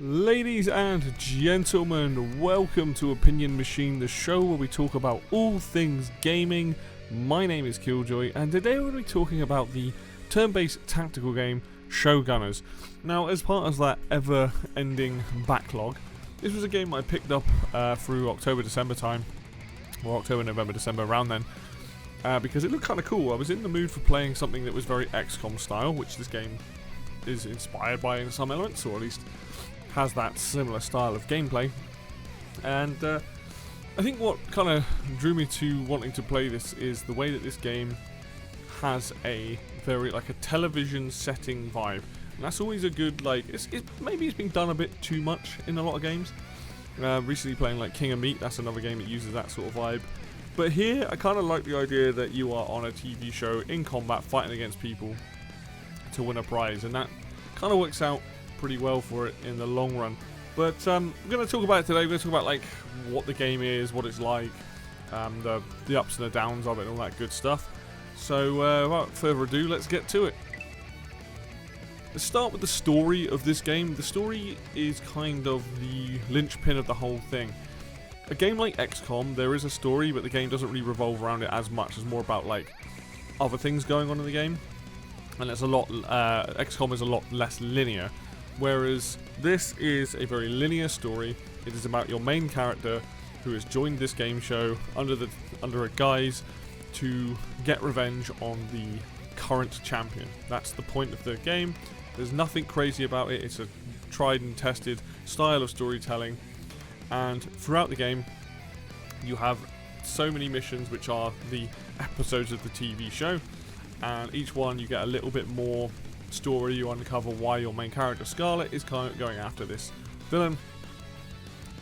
Ladies and gentlemen, welcome to Opinion Machine, the show where we talk about all things gaming. My name is Killjoy, and today we're going to be talking about the turn-based tactical game Showgunners. Now, as part of that ever-ending backlog, this was a game I picked up through October-December time, or October, November, December, around then, because it looked kind of cool. I was in the mood for playing something that was very XCOM style, which this game is inspired by in some elements, or at least has that similar style of gameplay. And I think what kind of drew me to wanting to play this is the way that this game has a very like a television setting vibe, and that's always a good maybe it's been done a bit too much in a lot of games. Recently playing like King of Meat, that's another game that uses that sort of vibe. But here I kind of like the idea that you are on a TV show in combat fighting against people to win a prize, and that kind of works out pretty well for it in the long run. But we're going to talk about it today. We're going to talk about like what the game is, what it's like, the ups and the downs of it, and all that good stuff. So without further ado, let's get to it. Let's start with the story of this game. The story is kind of the linchpin of the whole thing. A game like XCOM, there is a story, but the game doesn't really revolve around it as much. It's more about like other things going on in the game, and it's a lot. XCOM is a lot less linear. Whereas this is a very linear story. It is about your main character who has joined this game show under a guise to get revenge on the current champion. That's the point of the game. There's nothing crazy about it. It's a tried and tested style of storytelling. And throughout the game, you have so many missions which are the episodes of the TV show. And each one you get a little bit more story. You uncover why your main character Scarlet is kind of going after this villain,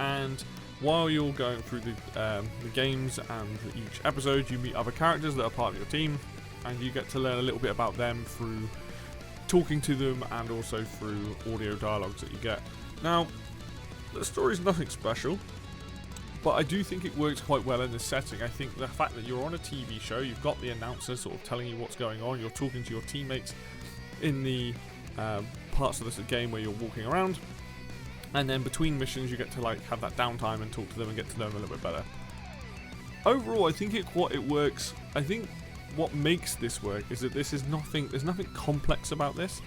and while you're going through the games and each episode, you meet other characters that are part of your team, and you get to learn a little bit about them through talking to them and also through audio dialogues that you get. Now, the story's nothing special, but I do think it works quite well in this setting. I think the fact that you're on a TV show, you've got the announcer sort of telling you what's going on, you're talking to your teammates in the parts of this game where you're walking around, and then between missions you get to like have that downtime and talk to them and get to know them a little bit better. Overall, I think it works. I think what makes this work is that there's nothing complex about this.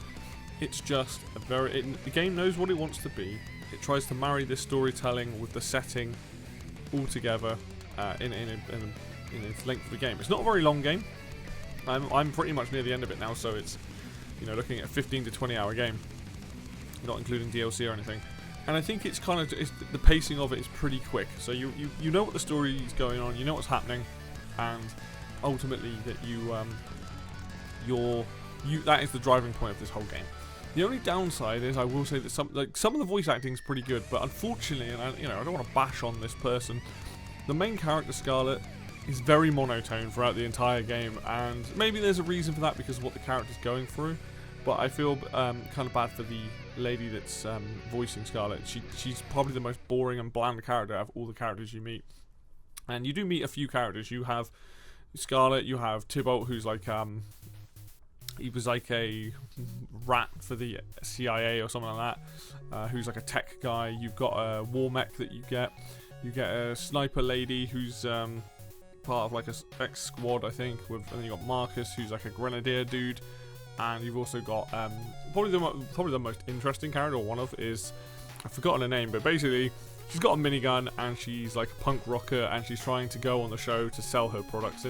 It's just the game knows what it wants to be. It tries to marry this storytelling with the setting all together in its length of the game. It's not a very long game. I'm pretty much near the end of it now, so it's looking at a 15 to 20 hour game, not including DLC or anything. And I think it's kind of the pacing of it is pretty quick. So you know what the story is going on, you know what's happening, and ultimately that that is the driving point of this whole game. The only downside is I will say that some of the voice acting is pretty good, but unfortunately, and I don't want to bash on this person, the main character Scarlet is very monotone throughout the entire game, and maybe there's a reason for that because of what the character's going through. But I feel kind of bad for the lady that's voicing Scarlet. She's probably the most boring and bland character out of all the characters you meet. And you do meet a few characters. You have Scarlet, you have Tybalt, who's like he was like a rat for the CIA or something like that, who's like a tech guy. You've got a war mech that you get. You get a sniper lady who's part of like a X squad, I think. And then you got Marcus, who's like a grenadier dude. And you've also got probably the most interesting character, or one of, is, I've forgotten her name, but basically she's got a minigun and she's like a punk rocker and she's trying to go on the show to sell her products.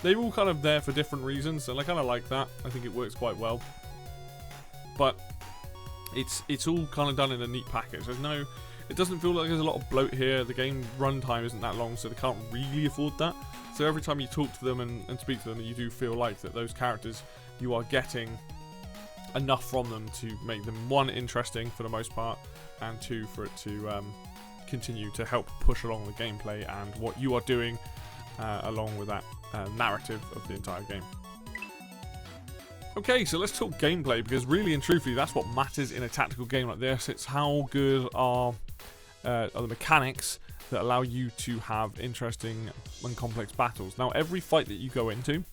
They're all kind of there for different reasons, and I kind of like that. I think it works quite well. But it's all kind of done in a neat package. It doesn't feel like there's a lot of bloat here. The game runtime isn't that long, so they can't really afford that. So every time you talk to them and speak to them, you do feel like that those characters, you are getting enough from them to make them, one, interesting for the most part, and two, for it to continue to help push along the gameplay and what you are doing along with that narrative of the entire game. Okay, so let's talk gameplay, because really and truthfully that's what matters in a tactical game like this. It's how good are the mechanics that allow you to have interesting and complex battles. Now, every fight that you go into,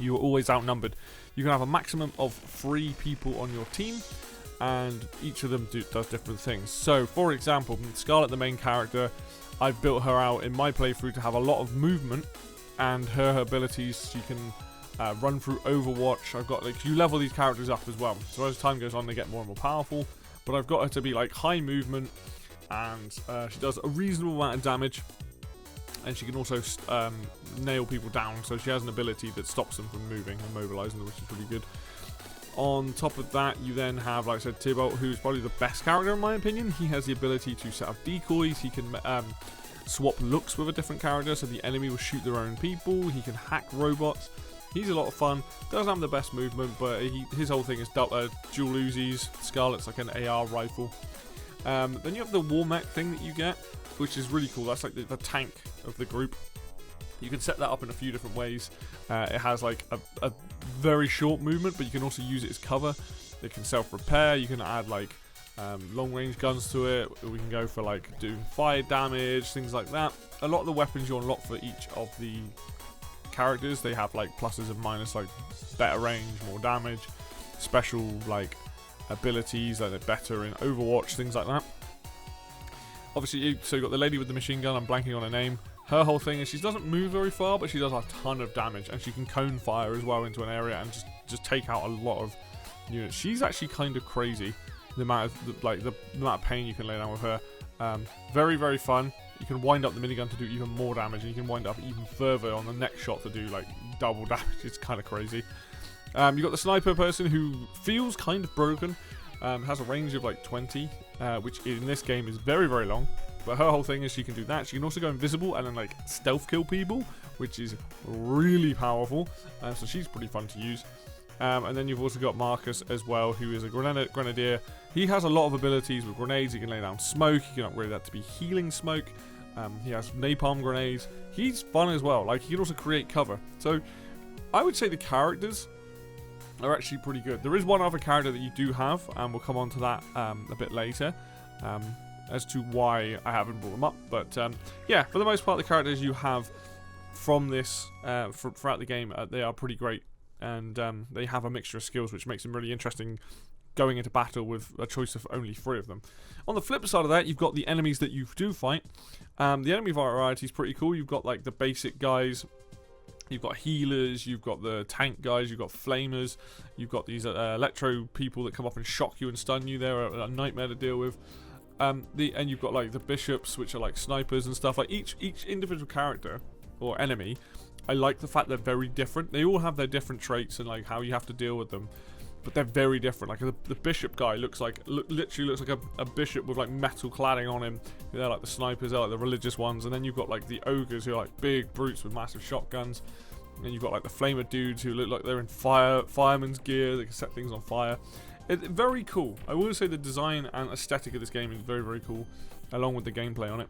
you are always outnumbered. You can have a maximum of 3 people on your team, and each of them does different things. So, for example, Scarlet, the main character, I've built her out in my playthrough to have a lot of movement, and her abilities, she can run through Overwatch. I've got, like, you level these characters up as well, so as time goes on they get more and more powerful, but I've got her to be like high movement, and she does a reasonable amount of damage, and she can also nail people down, so she has an ability that stops them from moving and mobilizing them, which is really good. On top of that, you then have, like I said, Tybalt, who's probably the best character in my opinion. He has the ability to set up decoys. He can swap looks with a different character, so the enemy will shoot their own people. He can hack robots. He's a lot of fun. Doesn't have the best movement, but his whole thing is dual Uzis. Scarlet's like an AR rifle. Then you have the war mech thing that you get, which is really cool. That's like the tank of the group. You can set that up in a few different ways. It has like a very short movement, but you can also use it as cover. It can self-repair. You can add like long-range guns to it. We can go for like doing fire damage, things like that. A lot of the weapons you unlock for each of the characters, they have like pluses and minuses, like better range, more damage, special like abilities, like they're better in Overwatch, things like that. Obviously, so you've got the lady with the machine gun. I'm blanking on her name. Her whole thing is she doesn't move very far, but she does a ton of damage, and she can cone fire as well into an area and just take out a lot of units. She's actually kind of crazy. The amount of the amount of pain you can lay down with her. Very, very fun. You can wind up the minigun to do even more damage, and you can wind up even further on the next shot to do like double damage. It's kind of crazy. You've got the sniper person who feels kind of broken. Has a range of like 20, which in this game is very, very long. But her whole thing is she can do that. She can also go invisible and then like stealth kill people, which is really powerful. So she's pretty fun to use. And then you've also got Marcus as well, who is a grenadier. He has a lot of abilities with grenades. He can lay down smoke. He can upgrade that to be healing smoke. He has napalm grenades. He's fun as well. Like, he can also create cover. So I would say the characters are actually pretty good. There is one other character that you do have, and we'll come on to that a bit later. As to why I haven't brought them up, but yeah, for the most part, the characters you have from this throughout the game, they are pretty great, and they have a mixture of skills, which makes them really interesting going into battle with a choice of only 3 of them. On the flip side of that, you've got the enemies that you do fight. The enemy variety is pretty cool. You've got like the basic guys. You've got healers, you've got the tank guys, you've got flamers, you've got these electro people that come up and shock you and stun you. They're a nightmare to deal with. And you've got like the bishops, which are like snipers and stuff. Like each individual character or enemy, I like the fact they're very different. They all have their different traits and like how you have to deal with them, but they're very different. Like the bishop guy literally looks like a bishop with like metal cladding on him. They're like the snipers, they're like the religious ones. And then you've got like the ogres who are like big brutes with massive shotguns. And then you've got like the flamer dudes who look like they're in fireman's gear. They can set things on fire. It's very cool. I will say the design and aesthetic of this game is very, very cool, along with the gameplay on it.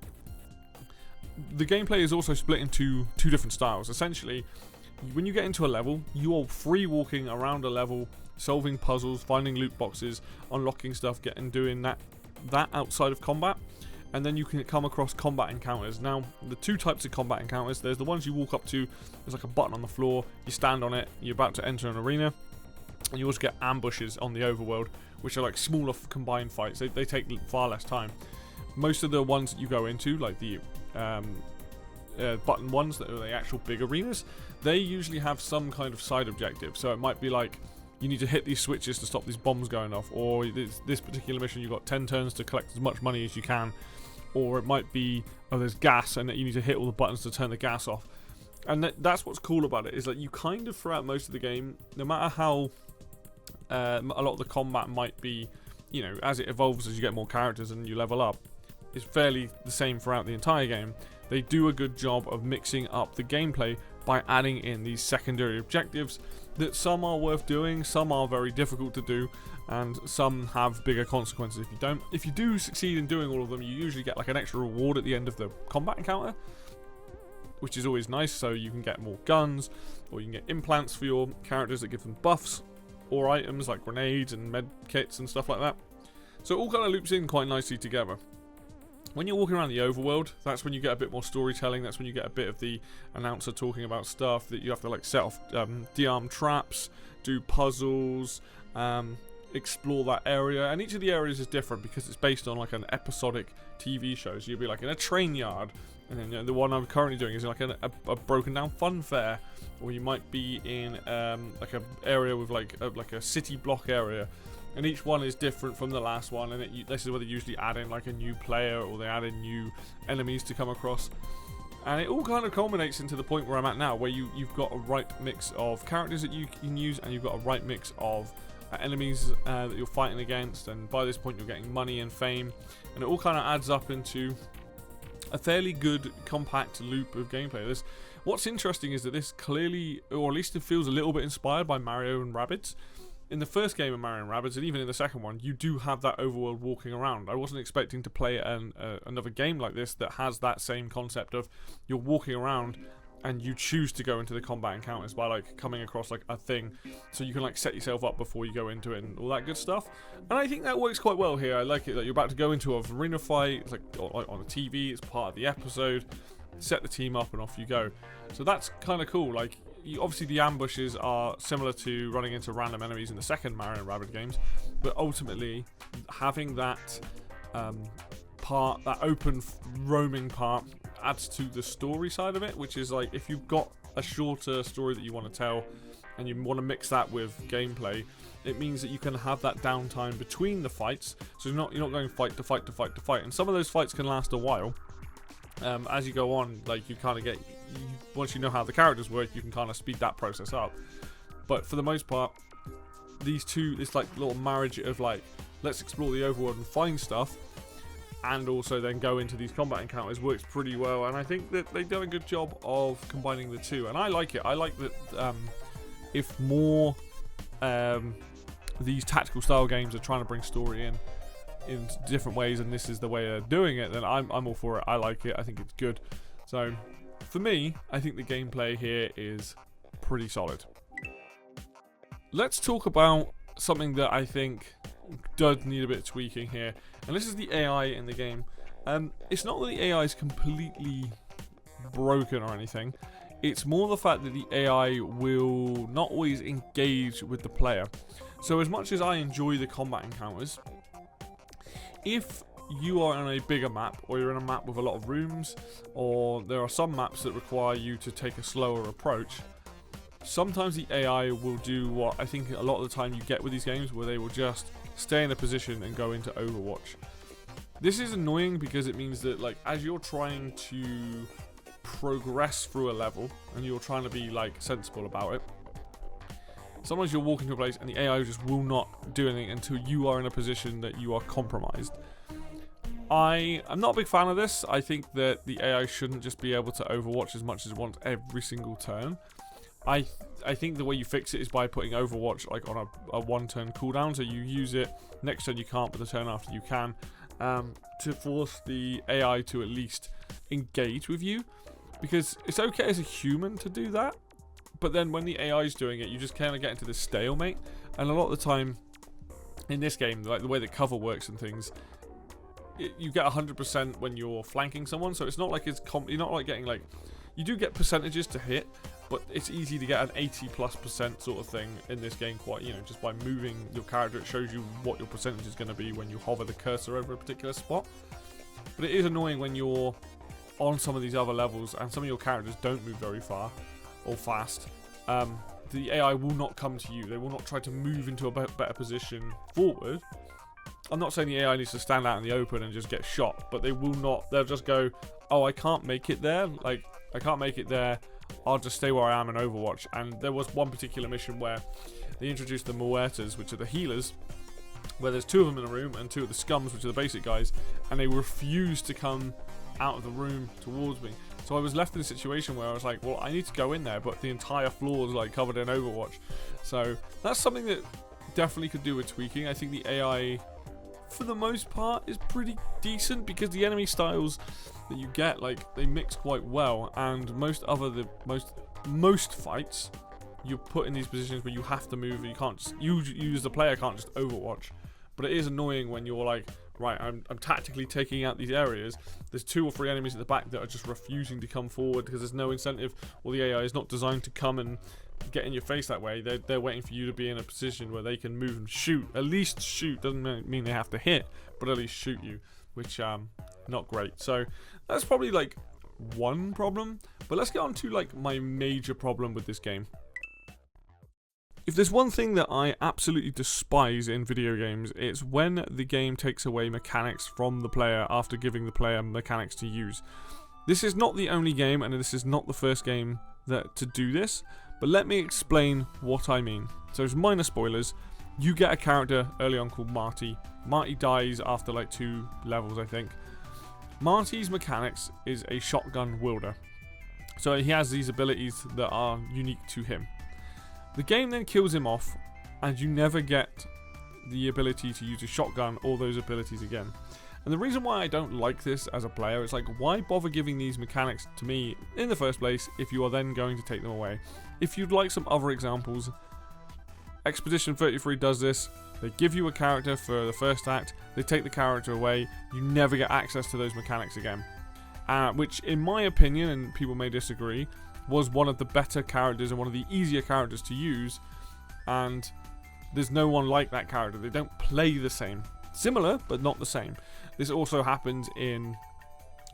The gameplay is also split into 2 different styles. Essentially, when you get into a level, you are free walking around a level, solving puzzles, finding loot boxes, unlocking stuff, doing that outside of combat. And then you can come across combat encounters. Now, the 2 types of combat encounters, there's the ones you walk up to, there's like a button on the floor, you stand on it, you're about to enter an arena. And you also get ambushes on the overworld, which are like smaller combined fights. They take far less time. Most of the ones that you go into, like the button ones that are the actual big arenas, they usually have some kind of side objective. So it might be like, you need to hit these switches to stop these bombs going off, or this particular mission you've got 10 turns to collect as much money as you can, or it might be, oh, there's gas and you need to hit all the buttons to turn the gas off. And that's what's cool about it, is that you kind of, throughout most of the game, no matter how a lot of the combat might be, you know, as it evolves, as you get more characters and you level up, it's fairly the same throughout the entire game. They do a good job of mixing up the gameplay by adding in these secondary objectives that some are worth doing, some are very difficult to do, and some have bigger consequences if you don't. If you do succeed in doing all of them, you usually get like an extra reward at the end of the combat encounter, which is always nice. So you can get more guns, or you can get implants for your characters that give them buffs, or items like grenades and med kits and stuff like that. So it all kind of loops in quite nicely together. When you're walking around the overworld, that's when you get a bit more storytelling. That's when you get a bit of the announcer talking about stuff that you have to like set off, de-arm traps, do puzzles. explore that area, and each of the areas is different because it's based on like an episodic TV show. So you'll be like in a train yard, and then, you know, the one I'm currently doing is like a broken down fun fair, or you might be in like a area with like a city block area, and each one is different from the last one. And this is where they usually add in like a new player, or they add in new enemies to come across. And it all kind of culminates into the point where I'm at now, where you've got a right mix of characters that you can use, and you've got a right mix of enemies that you're fighting against. And by this point, you're getting money and fame, and it all kind of adds up into a fairly good, compact loop of gameplay. What's interesting is that this clearly, or at least it feels a little bit inspired by Mario and Rabbids. In the first game of Mario and Rabbids, and even in the second one, you do have that overworld walking around. I wasn't expecting to play another game like this that has that same concept of you're walking around and you choose to go into the combat encounters by like coming across like a thing, so you can like set yourself up before you go into it and all that good stuff. And I think that works quite well here. I like it that you're about to go into a arena fight. It's like on a TV. It's part of the episode. Set the team up and off you go. So that's kind of cool. Like, obviously the ambushes are similar to running into random enemies in the second Mario and Rabbids games, but ultimately having that part, that open roaming part, adds to the story side of it, which is like if you've got a shorter story that you want to tell and you want to mix that with gameplay, it means that you can have that downtime between the fights, so you're not going fight to fight to fight to fight, and some of those fights can last a while. As you go on, like you kind of get, once you know how the characters work, you can kind of speed that process up. But for the most part, this like little marriage of like, let's explore the overworld and find stuff, and also then go into these combat encounters works pretty well. And I think that they've done a good job of combining the two, and I like it. I like that if more these tactical style games are trying to bring story in different ways, and this is the way they're doing it, then I'm all for it. I like it. I think it's good. So for me, I think the gameplay here is pretty solid. Let's talk about something that I think does need a bit of tweaking here, and this is the AI in the game. It's not that the AI is completely broken or anything. It's more the fact that the AI will not always engage with the player. So as much as I enjoy the combat encounters, if you are on a bigger map, or you're in a map with a lot of rooms, or there are some maps that require you to take a slower approach, sometimes the AI will do what I think a lot of the time you get with these games, where they will just stay in a position and go into Overwatch. This is annoying because it means that, like, as you're trying to progress through a level and you're trying to be like sensible about it, sometimes you're walking to a place and the AI just will not do anything until you are in a position that you are compromised. I'm not a big fan of this. I think that the AI shouldn't just be able to Overwatch as much as it wants every single turn. I think the way you fix it is by putting Overwatch like on a one-turn cooldown, so you use it, next turn you can't, but the turn after you can, to force the AI to at least engage with you. Because it's okay as a human to do that, but then when the AI is doing it, you just kind of get into this stalemate. And a lot of the time in this game, like the way the cover works and things, you get 100% when you're flanking someone. So it's not like you're not like getting like, you do get percentages to hit, but it's easy to get an 80+% sort of thing in this game. Quite, just by moving your character, it shows you what your percentage is going to be when you hover the cursor over a particular spot. But it is annoying when you're on some of these other levels and some of your characters don't move very far or fast. The AI will not come to you. They will not try to move into a better position forward. I'm not saying the AI needs to stand out in the open and just get shot, but they will not. They'll just go, oh, I can't make it there. Like, I can't make it there. I'll just stay where I am in Overwatch. And there was one particular mission where they introduced the Muertas, which are the healers, where there's two of them in a room and two of the scums, which are the basic guys, and they refused to come out of the room towards me. So I was left in a situation where I was like, well, I need to go in there, but the entire floor is like covered in Overwatch. So that's something that definitely could do with tweaking. I think the AI, for the most part, is pretty decent because the enemy styles that you get, like, they mix quite well. And most fights, you're put in these positions where you have to move. You can't just, you as the player can't just Overwatch. But it is annoying when you're like, right, I'm tactically taking out these areas. There's 2 or 3 enemies at the back that are just refusing to come forward because there's no incentive, or the AI is not designed to come and get in your face that way. They're waiting for you to be in a position where they can move and shoot. At least shoot. Doesn't mean they have to hit, but at least shoot you, which not great. So that's probably like one problem. But let's get on to like my major problem with this game. If there's one thing that I absolutely despise in video games, it's when the game takes away mechanics from the player after giving the player mechanics to use. This is not the only game, and this is not the first game to do this, but let me explain what I mean. So as minor spoilers, you get a character early on called Marty. Marty dies after like 2 levels, I think. Marty's mechanics is a shotgun wielder. So he has these abilities that are unique to him. The game then kills him off, and you never get the ability to use a shotgun or those abilities again. And the reason why I don't like this as a player is like, why bother giving these mechanics to me in the first place if you are then going to take them away? If you'd like some other examples, Expedition 33 does this. They give you a character for the first act, they take the character away, you never get access to those mechanics again. Which in my opinion, and people may disagree, was one of the better characters and one of the easier characters to use, and there's no one like that character. They don't play the same. Similar, but not the same. This also happens in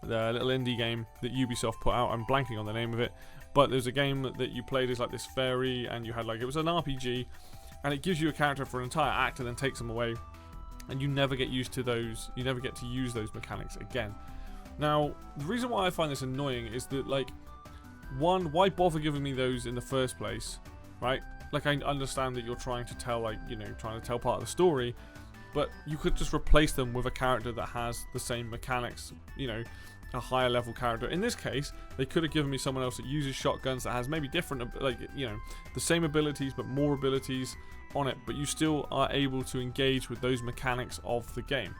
the little indie game that Ubisoft put out. I'm blanking on the name of it, but there's a game that you played as like this fairy, and you had like, it was an RPG, and it gives you a character for an entire act and then takes them away, and you never get used to those, you never get to use those mechanics again. Now, the reason why I find this annoying is that, like, one, why bother giving me those in the first place, right? Like, I understand that you're trying to tell, like, you know, trying to tell part of the story, but you could just replace them with a character that has the same mechanics, you know, a higher level character. In this case, they could have given me someone else that uses shotguns, that has maybe different, like, you know, the same abilities but more abilities on it, but you still are able to engage with those mechanics of the game.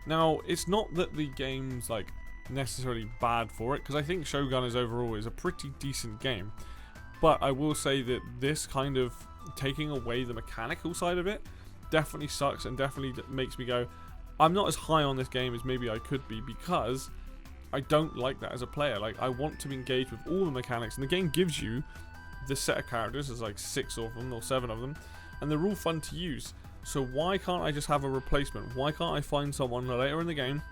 Now, it's not that the game's, like, necessarily bad for it, because I think Showgunners overall is a pretty decent game, but I will say that this kind of taking away the mechanical side of it definitely sucks, and definitely makes me go, I'm not as high on this game as maybe I could be, because I don't like that as a player. Like, I want to engage with all the mechanics, and the game gives you this set of characters. There's like 6 of them or 7 of them, and they're all fun to use. So why can't I just have a replacement? Why can't I find someone later in the game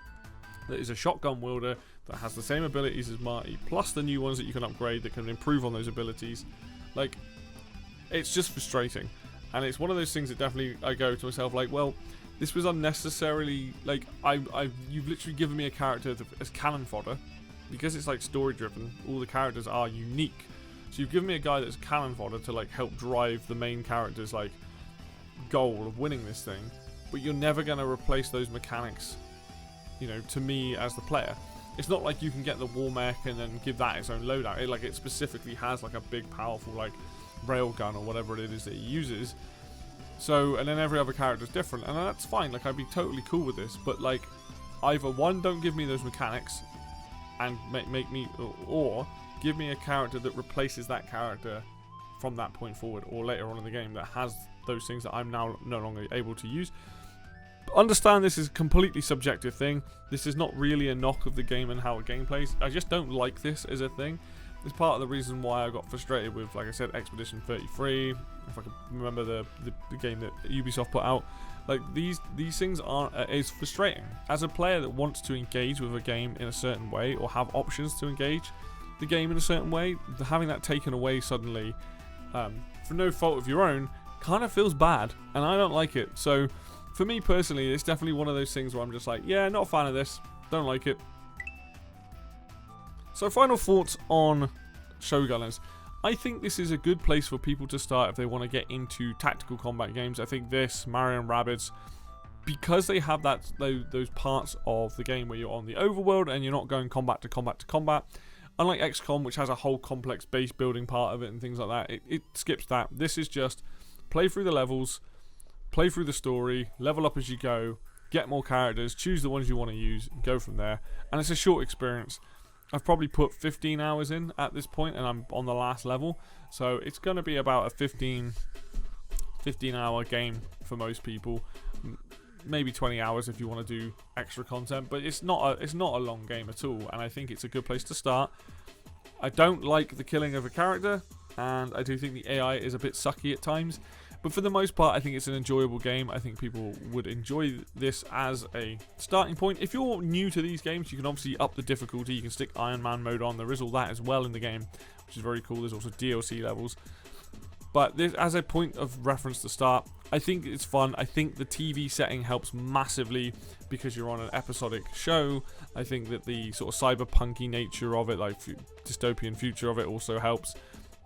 that is a shotgun wielder that has the same abilities as Marty, plus the new ones that you can upgrade that can improve on those abilities? Like, it's just frustrating, and it's one of those things that definitely I go to myself like, well, this was unnecessarily, like, you've literally given me a character as cannon fodder, because it's like story driven. All the characters are unique, so you've given me a guy that's cannon fodder to like help drive the main character's like goal of winning this thing, but you're never going to replace those mechanics, you know, to me as the player. It's not like you can get the war mech and then give that its own loadout. It specifically has like a big powerful like railgun or whatever it is that it uses. So, and then every other character is different, and that's fine. Like, I'd be totally cool with this, but like, either one, don't give me those mechanics and make me, or give me a character that replaces that character from that point forward, or later on in the game, that has those things that I'm now no longer able to use. Understand this is a completely subjective thing. This is not really a knock of the game and how a game plays. I just don't like this as a thing. It's part of the reason why I got frustrated with, like I said, Expedition 33. If I can remember the game that Ubisoft put out. Like, these things is frustrating. As a player that wants to engage with a game in a certain way, or have options to engage the game in a certain way, having that taken away suddenly, for no fault of your own, kind of feels bad, and I don't like it. So, for me personally, it's definitely one of those things where I'm just like, yeah, not a fan of this, don't like it. So, final thoughts on Showgunners. I think this is a good place for people to start if they want to get into tactical combat games. I think this, Mario and Rabbids, because they have those parts of the game where you're on the overworld and you're not going combat to combat to combat. Unlike XCOM, which has a whole complex base building part of it and things like that, it skips that. This is just play through the levels, play through the story, level up as you go, get more characters, choose the ones you want to use, and go from there. And it's a short experience. I've probably put 15 hours in at this point, and I'm on the last level, so it's going to be about a 15 hour game for most people, maybe 20 hours if you want to do extra content, but it's not a long game at all, and I think it's a good place to start. I don't like the killing of a character. and I do think the AI is a bit sucky at times. But for the most part, I think it's an enjoyable game. I think people would enjoy this as a starting point. If you're new to these games, you can obviously up the difficulty. You can stick Iron Man mode on. There is all that as well in the game, which is very cool. There's also DLC levels. But this, as a point of reference to start, I think it's fun. I think the TV setting helps massively because you're on an episodic show. I think that the sort of cyberpunky nature of it, like dystopian future of it, also helps.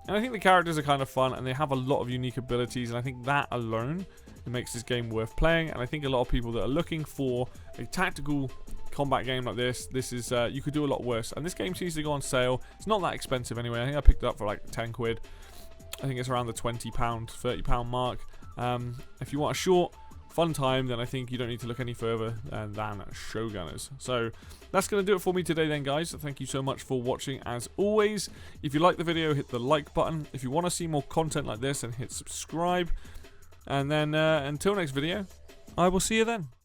And I think the characters are kind of fun, and they have a lot of unique abilities, and I think that alone makes this game worth playing. And I think a lot of people that are looking for a tactical combat game like this is, you could do a lot worse. And this game seems to go on sale. It's not that expensive anyway. I think I picked it up for like 10 quid. I think it's around the £20, £30 mark. If you want a short, fun time, then I think you don't need to look any further than Showgunners. So that's going to do it for me today then, guys. Thank you so much for watching as always. If you like the video, hit the like button. If you want to see more content like this, then hit subscribe. And then until next video, I will see you then.